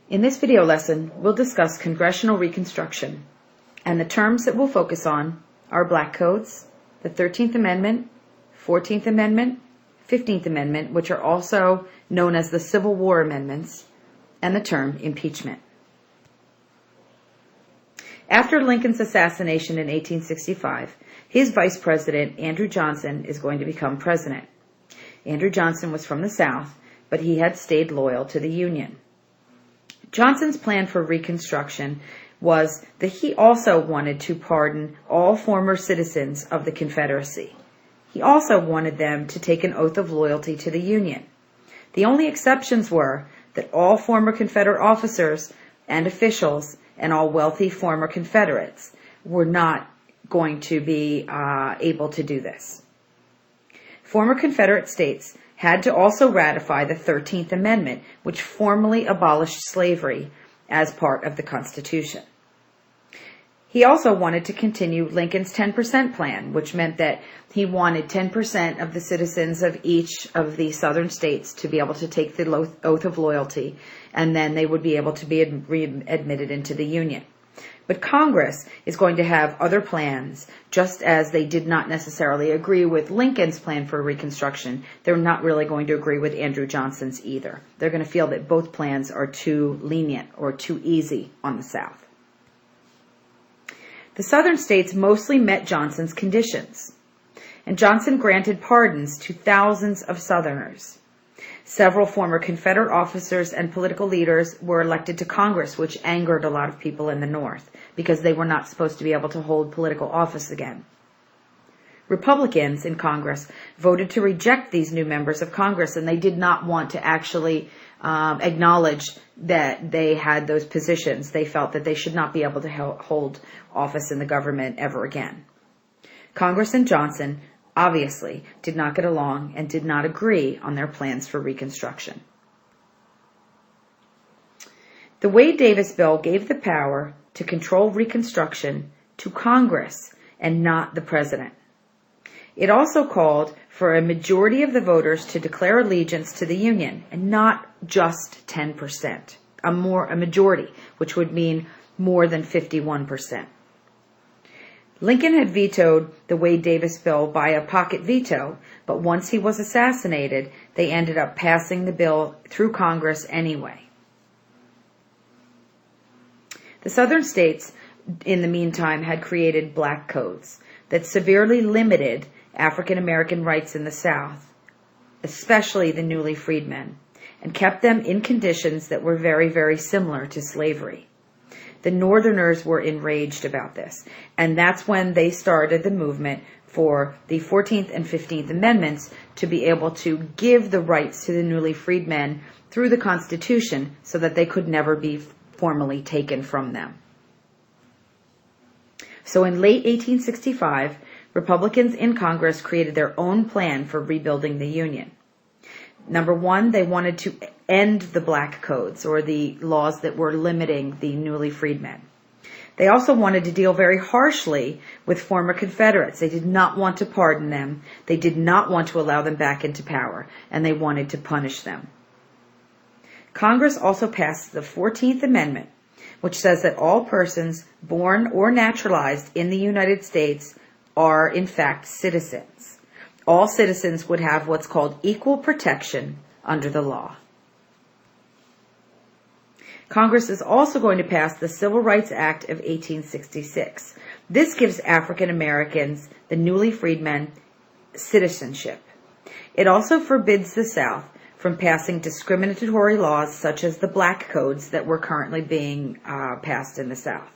In this video lesson, we'll discuss Congressional Reconstruction, and the terms that we'll focus on are black codes, the 13th Amendment, 14th Amendment, 15th Amendment, which are also known as the Civil War Amendments, and the term impeachment. After Lincoln's assassination in 1865, his vice president, Andrew Johnson, is going to become president. Andrew Johnson was from the South, but he had stayed loyal to the Union. Johnson's plan for Reconstruction was that he also wanted to pardon all former citizens of the Confederacy. He also wanted them to take an oath of loyalty to the Union. The only exceptions were that all former Confederate officers and officials and all wealthy former Confederates were not going to be able to do this. Former Confederate states had to also ratify the 13th Amendment, which formally abolished slavery as part of the Constitution. He also wanted to continue Lincoln's 10% plan, which meant that he wanted 10% of the citizens of each of the southern states to be able to take the oath of loyalty, and then they would be able to be readmitted into the Union. But Congress is going to have other plans, just as they did not necessarily agree with Lincoln's plan for Reconstruction. They're not really going to agree with Andrew Johnson's either. They're going to feel that both plans are too lenient or too easy on the South. The southern states mostly met Johnson's conditions, and Johnson granted pardons to thousands of Southerners. Several former Confederate officers and political leaders were elected to Congress, which angered a lot of people in the North because they were not supposed to be able to hold political office again. Republicans in Congress voted to reject these new members of Congress, and they did not want to actually acknowledge that they had those positions. They felt that they should not be able to hold office in the government ever again. Congress and Johnson obviously did not get along and did not agree on their plans for Reconstruction. The Wade-Davis bill gave the power to control Reconstruction to Congress and not the president. It also called for a majority of the voters to declare allegiance to the Union, and not just 10%, a majority, which would mean more than 51%. Lincoln had vetoed the Wade-Davis bill by a pocket veto, but once he was assassinated, they ended up passing the bill through Congress anyway. The southern states, in the meantime, had created black codes that severely limited African American rights in the South, especially the newly freed men, and kept them in conditions that were very, very similar to slavery. The Northerners were enraged about this, and that's when they started the movement for the 14th and 15th Amendments to be able to give the rights to the newly freed men through the Constitution so that they could never be formally taken from them. So in late 1865, Republicans in Congress created their own plan for rebuilding the Union. Number one, they wanted to end the black codes, or the laws that were limiting the newly freed men. They also wanted to deal very harshly with former Confederates. They did not want to pardon them. They did not want to allow them back into power, and they wanted to punish them. Congress also passed the 14th Amendment, which says that all persons born or naturalized in the United States are, in fact, citizens. All citizens would have what's called equal protection under the law. Congress is also going to pass the Civil Rights Act of 1866. This gives African Americans, the newly freed men, citizenship. It also forbids the South from passing discriminatory laws such as the black codes that were currently being passed in the South.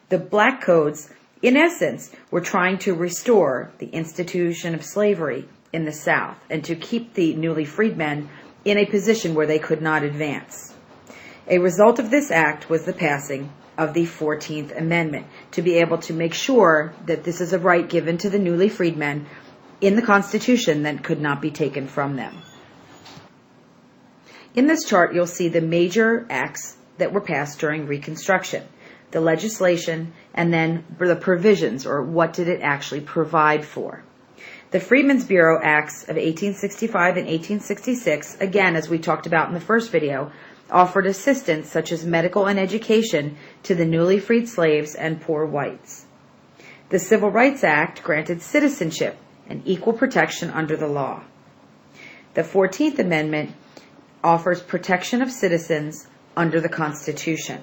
The black codes, in essence, were trying to restore the institution of slavery in the South and to keep the newly freed men in a position where they could not advance. A result of this act was the passing of the 14th Amendment to be able to make sure that this is a right given to the newly freed men in the Constitution that could not be taken from them. In this chart, you'll see the major acts that were passed during Reconstruction, the legislation, and then the provisions, or what did it actually provide for. The Freedmen's Bureau Acts of 1865 and 1866, again, as we talked about in the first video, offered assistance such as medical and education to the newly freed slaves and poor whites. The Civil Rights Act granted citizenship and equal protection under the law. The 14th Amendment offers protection of citizens under the Constitution.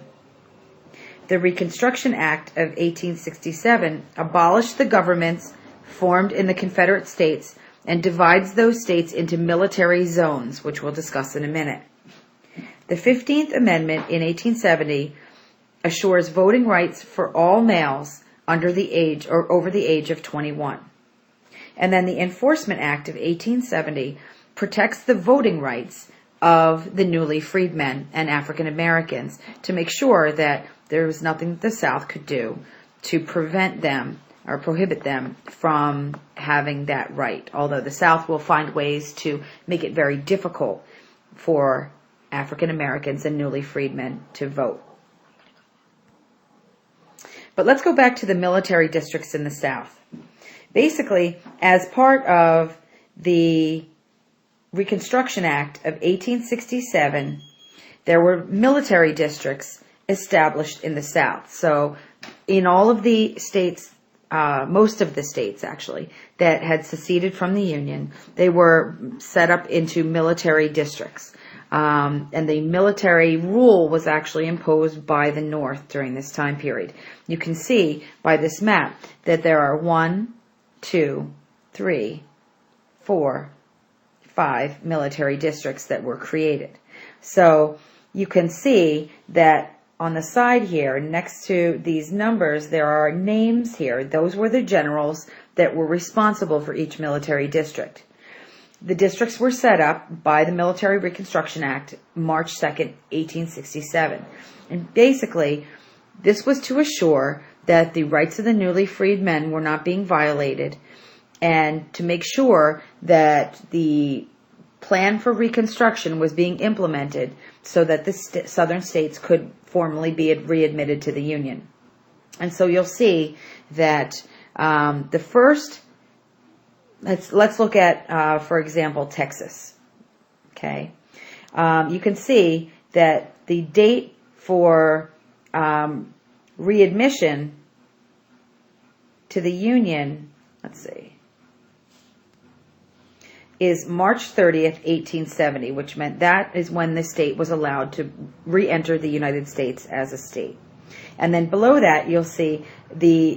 The Reconstruction Act of 1867 abolished the governments formed in the Confederate States and divides those states into military zones, which we'll discuss in a minute. The 15th Amendment in 1870 assures voting rights for all males under the age or over the age of 21. And then the Enforcement Act of 1870 protects the voting rights of the newly freed men and African Americans to make sure that there was nothing that the South could do to prevent them or prohibit them from having that right, although the South will find ways to make it very difficult for African Americans and newly freed men to vote. But let's go back to the military districts in the South. Basically, as part of the Reconstruction Act of 1867, there were military districts established in the South. So in all of the states, most of the states actually, that had seceded from the Union, they were set up into military districts. And the military rule was actually imposed by the North during this time period. You can see by this map that there are 1, 2, 3, 4, 5 military districts that were created. So you can see that on the side here, next to these numbers, there are names here. Those were the generals that were responsible for each military district. The districts were set up by the Military Reconstruction Act, March 2nd, 1867. And basically, this was to assure that the rights of the newly freed men were not being violated and to make sure that the plan for Reconstruction was being implemented so that the southern states could formally be readmitted to the Union. And so you'll see that the first, let's look at, for example, Texas. Okay, you can see that the date for readmission to the Union, let's see, is March 30th, 1870, which meant that is when the state was allowed to re-enter the United States as a state. And then below that, you'll see the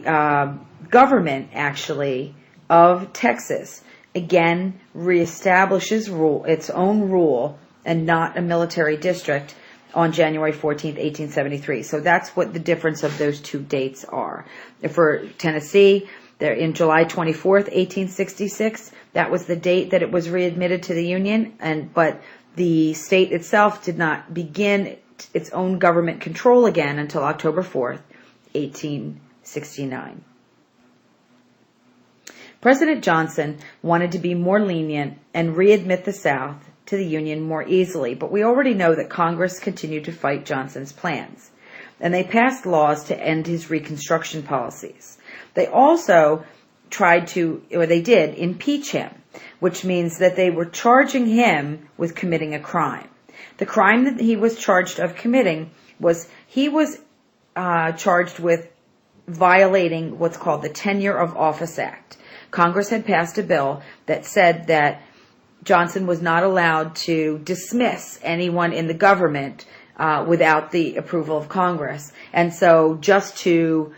government, actually, of Texas, again, reestablishes its own rule and not a military district on January 14th, 1873. So that's what the difference of those two dates are. For Tennessee, they're in July 24th, 1866. That was the date that it was readmitted to the Union, but the state itself did not begin its own government control again until October 4th, 1869. President Johnson wanted to be more lenient and readmit the South to the Union more easily, but we already know that Congress continued to fight Johnson's plans, and they passed laws to end his Reconstruction policies. They also they did impeach him, which means that they were charging him with committing a crime. The crime that he was charged of committing was charged with violating what's called the Tenure of Office Act. Congress had passed a bill that said that Johnson was not allowed to dismiss anyone in the government without the approval of Congress. And so just to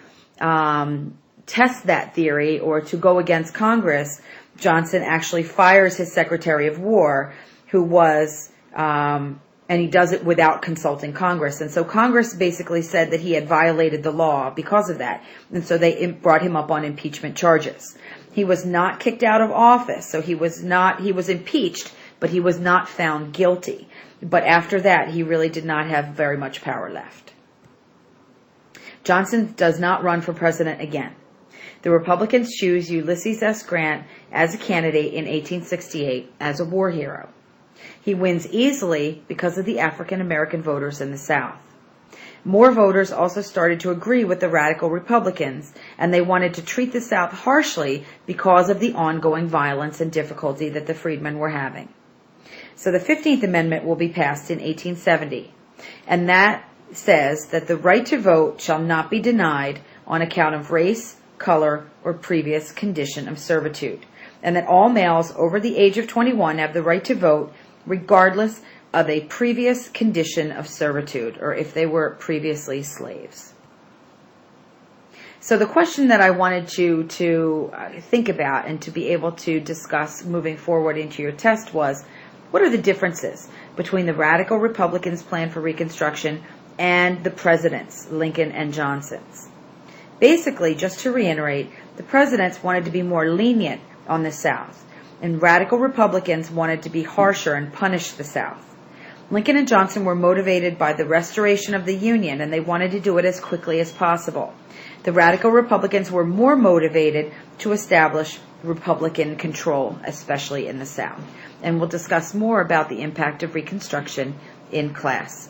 test that theory or to go against Congress, Johnson actually fires his Secretary of War, who was, and he does it without consulting Congress. And so Congress basically said that he had violated the law because of that. And so they brought him up on impeachment charges. He was not kicked out of office, so he was impeached, but he was not found guilty. But after that, he really did not have very much power left. Johnson does not run for president again. The Republicans choose Ulysses S. Grant as a candidate in 1868 as a war hero. He wins easily because of the African American voters in the South. More voters also started to agree with the radical Republicans, and they wanted to treat the South harshly because of the ongoing violence and difficulty that the freedmen were having. So the 15th Amendment will be passed in 1870, And that says that the right to vote shall not be denied on account of race, color, or previous condition of servitude, and that all males over the age of 21 have the right to vote regardless of a previous condition of servitude, or if they were previously slaves. So the question that I wanted you to think about and to be able to discuss moving forward into your test was, what are the differences between the radical Republicans' plan for Reconstruction and the presidents, Lincoln and Johnson's? Basically, just to reiterate, the presidents wanted to be more lenient on the South, and radical Republicans wanted to be harsher and punish the South. Lincoln and Johnson were motivated by the restoration of the Union, and they wanted to do it as quickly as possible. The radical Republicans were more motivated to establish Republican control, especially in the South. And we'll discuss more about the impact of Reconstruction in class.